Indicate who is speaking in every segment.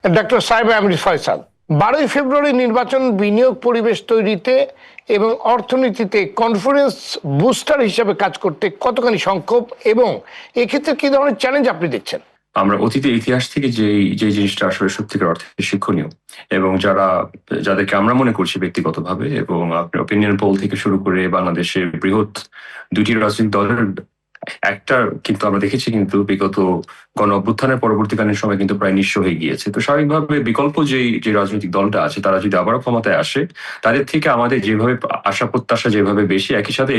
Speaker 1: Doctor সাহেব আমির ফয়সাল, 12ই ফেব্রুয়ারি নির্বাচন বিনিয়োগ পরিবেশ তৈরিতে এবং অর্থনীতিতে কনফারেন্স বুস্টার হিসেবে কাজ করতে কতখানি সংক্ষেপ এবং এক্ষেত্রে কি ধরনের চ্যালেঞ্জ আপনি দেখছেন?
Speaker 2: আমরা অতীতের ইতিহাস থেকে যে জিনিসটা আসলে সত্যিকার অর্থে শিক্ষণীয় এবং যাদেরকে আমরা মনে করছি ব্যক্তিগতভাবে এবং আপনার ওপিনিয়ন পোল থেকে শুরু করে বাংলাদেশের বৃহৎ দুটি রাজনৈতিক দলের একটা কিন্তু আমরা দেখেছি কিন্তু বিগত গণ অভ্যুত্থানের পরবর্তীকালীন সময় কিন্তু প্রায় নিঃস্ব হয়ে গিয়েছে। তো স্বাভাবিকভাবে বিকল্প যে রাজনৈতিক দলটা আছে তারা যদি আবারও ক্ষমতায় আসে, তাদের থেকে আমাদের যেভাবে আশা প্রত্যাশা যেভাবে বেশি, একই সাথে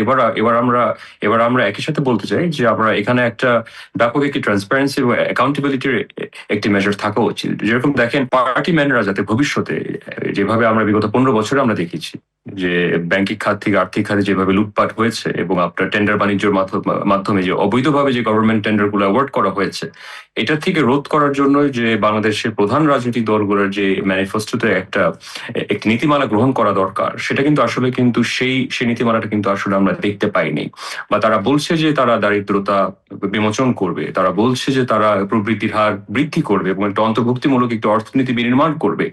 Speaker 2: এবার আমরা একই সাথে বলতে চাই যে আমরা এখানে একটা ব্যাপক একটি ট্রান্সপারেন্সি এবং অ্যাকাউন্টেবিলিটির একটি মেজার থাকা উচিত। যেরকম দেখেন, পার্টি ম্যানরা যাতে ভবিষ্যতে যেভাবে আমরা বিগত 15 বছরে আমরা দেখেছি যে ব্যাংকিং খাত থেকে আর্থিক খাতে যেভাবে লুটপাট হয়েছে এবং আপনার টেন্ডার বাণিজ্যের মাধ্যমে যে অবৈধভাবে যে গভর্নমেন্ট টেন্ডার গুলো অ্যাওয়ার্ড করা হয়েছে, এটা থেকে রোধ করার জন্য যে বাংলাদেশের প্রধান রাজনৈতিক দলগুলোর যে ম্যানিফেস্টোতে একটি নীতিমালা গ্রহণ করা দরকার, সেটা কিন্তু আসলে কিন্তু সেই নীতিমালাটা কিন্তু আসলে আমরা দেখতে পাইনি। বা তারা বলছে যে তারা দারিদ্রতা বিমোচন করবে, তারা বলছে যে তারা প্রবৃদ্ধির হার বৃদ্ধি করবে এবং একটা অন্তর্ভুক্তিমূলক একটি অর্থনীতি বিনির্মাণ করবে,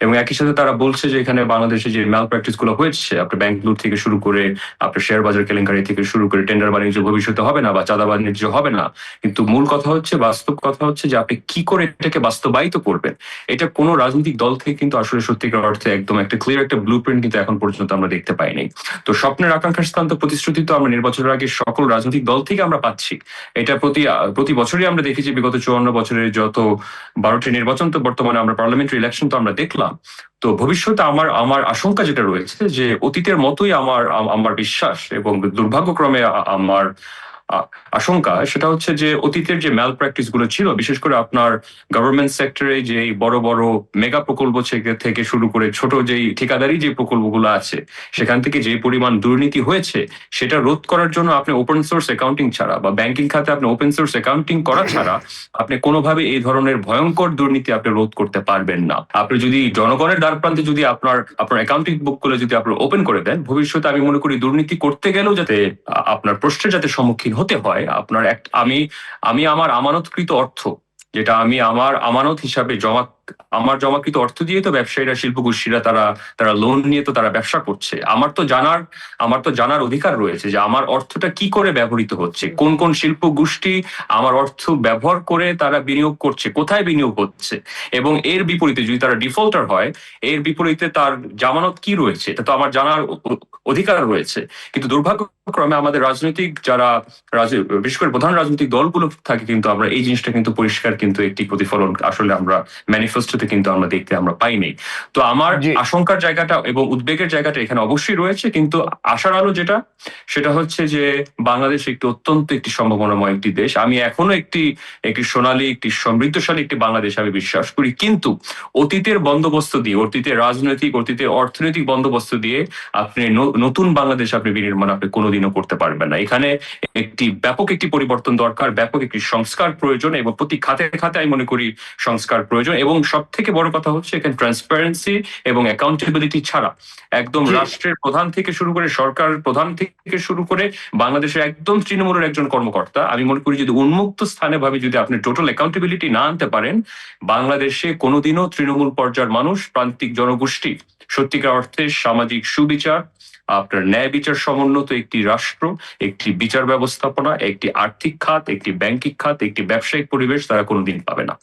Speaker 2: এবং একই সাথে তারা বলছে যে এখানে বাংলাদেশে যে ম্যাল প্র্যাকটিস গুলো হয়েছে, আপনার ব্যাংক লুট থেকে শুরু করে আপনার শেয়ার বাজার কেলেঙ্কারি থেকে শুরু করে টেন্ডার বাণিজ্য ভবিষ্যতে হবে না বা চাঁদা বাণিজ্য হবে না। কিন্তু মূল কথা হচ্ছে, বাস্তব কথা হচ্ছে যে আপনি কি করে এটাকে বাস্তবায়িত করবেন। এটা কোনো রাজনৈতিক দল থেকে কিন্তু আসলে সত্যিকার অর্থে একদম একটা ক্লিয়ার একটা ব্লু প্রিন্ট কিন্তু এখন পর্যন্ত আমরা দেখতে পাইনি। তো স্বপ্নের আকাঙ্ক্ষার স্থান তো প্রতিশ্রুতি তো আমরা নির্বাচনের আগে সকল রাজনৈতিক দল থেকে আমরা পাচ্ছি। এটা প্রতি বছরই আমরা দেখেছি, বিগত 54 বছরের যত 12টি নির্বাচন, তো বর্তমানে আমরা পার্লামেন্টারি ইলেকশন তো আমরা দেখলাম। তো ভবিষ্যতে আমার আশঙ্কা যেটা রয়েছে যে অতীতের মতোই আমার বিশ্বাস এবং দুর্ভাগ্যক্রমে আমার আশঙ্কা, সেটা হচ্ছে যে অতীতের যে ম্যাল প্র্যাকটিস গুলো ছিল, বিশেষ করে আপনার গভর্নমেন্ট সেক্টরে যে বড় বড় মেগা প্রকল্প থেকে শুরু করে ছোট যেই ঠিকাদারি যে প্রকল্পগুলো আছে, সেখান থেকে যে পরিমাণ দুর্নীতি হয়েছে, সেটা রোধ করার জন্য আপনি ওপেন সোর্স অ্যাকাউন্টিং ছাড়া বা ব্যাংকিং খাতে আপনি ওপেন সোর্স অ্যাকাউন্টিং করা ছাড়া আপনি কোনোভাবে এই ধরনের ভয়ঙ্কর দুর্নীতি আপনি রোধ করতে পারবেন না। আপনি যদি জনগণের দ্বার প্রান্তে যদি আপনার অ্যাকাউন্টিং বুক গুলো যদি আপনি ওপেন করে দেন, ভবিষ্যতে আমি মনে করি দুর্নীতি করতে গেলেও যাতে আপনার প্রশ্নের যাতে সম্মুখীন হতে হয়, আপনার আমি আমার আমানতকৃত অর্থ, যেটা আমি আমার আমানত হিসাবে আমার জমাকৃত অর্থ দিয়ে তো ব্যবসায়ীরা, শিল্প গোষ্ঠীরা তারা লোন নিয়ে তো তারা ব্যবসা করছে। আমার তো জানার অধিকার রয়েছে যে আমার অর্থটা কি করে ব্যবহৃত হচ্ছে, কোন কোন শিল্প গোষ্ঠী আমার অর্থ ব্যবহার করে তারা বিনিয়োগ করছে, কোথায় বিনিয়োগ হচ্ছে, এবং এর বিপরীতে যদি তারা ডিফল্টার হয়, এর বিপরীতে তার জামানত কি রয়েছে, এটা তো আমার জানার অধিকার রয়েছে। কিন্তু দুর্ভাগ্যক্রমে আমাদের রাজনৈতিক বিশেষ করে প্রধান রাজনৈতিক দলগুলো থাকে কিন্তু আমরা এই জিনিসটা কিন্তু পরিষ্কার কিন্তু একটি প্রতিফলন আসলে আমরা ম্যানিফেস্টোতে কিন্তু আমরা দেখতে আমরা পাইনি। তো আমার আশঙ্কার জায়গাটা এবং উদ্বেগের জায়গাটা এখানে অবশ্যই রয়েছে, কিন্তু আশার আলো সেটা হচ্ছে যে বাংলাদেশ একটি অত্যন্ত একটি সম্ভাবনাময় একটি দেশ। আমি এখনো একটি সোনালী, একটি সমৃদ্ধশালী একটি বাংলাদেশ আমি বিশ্বাস করি, কিন্তু অতীতের বন্দোবস্ত দিয়ে, অতীতের অর্থনৈতিক বন্দোবস্ত দিয়ে আপনি নতুন বাংলাদেশ আপনি বিনির্মাণ আপনি কোনোদিনও করতে পারবেন না। এখানে ব্যাপক একটি পরিবর্তন দরকার, ব্যাপক একটি সংস্কার প্রয়োজন, এবং প্রতি খাতে খাতে আমি মনে করি সংস্কার প্রয়োজন। এবং সব থেকে বড় কথা হচ্ছে এখানে ট্রান্সপারেন্সি এবং অ্যাকাউন্টেবিলিটি ছাড়া একদম রাষ্ট্রের প্রধান থেকে শুরু করে, সরকার প্রধান থেকে শুরু করে বাংলাদেশের একদম তৃণমূলের একজন কর্মকর্তা, আমি মনে করি যদি উন্মুক্ত স্থানে ভাবে যদি আপনি টোটাল অ্যাকাউন্টেবিলিটি না আনতে পারেন, বাংলাদেশে কোনোদিনও তৃণমূল পর্যায়ের মানুষ, প্রান্তিক জনগোষ্ঠী সত্যিকার অর্থে সামাজিক সুবিচার, আপনার ন্যায় বিচার সমুন্নত একটি রাষ্ট্র, একটি বিচার ব্যবস্থাপনা, একটি আর্থিক খাত, একটি ব্যাংকিং খাত, একটি ব্যবসায়িক পরিবেশ তারা কোনোদিন পাবে না।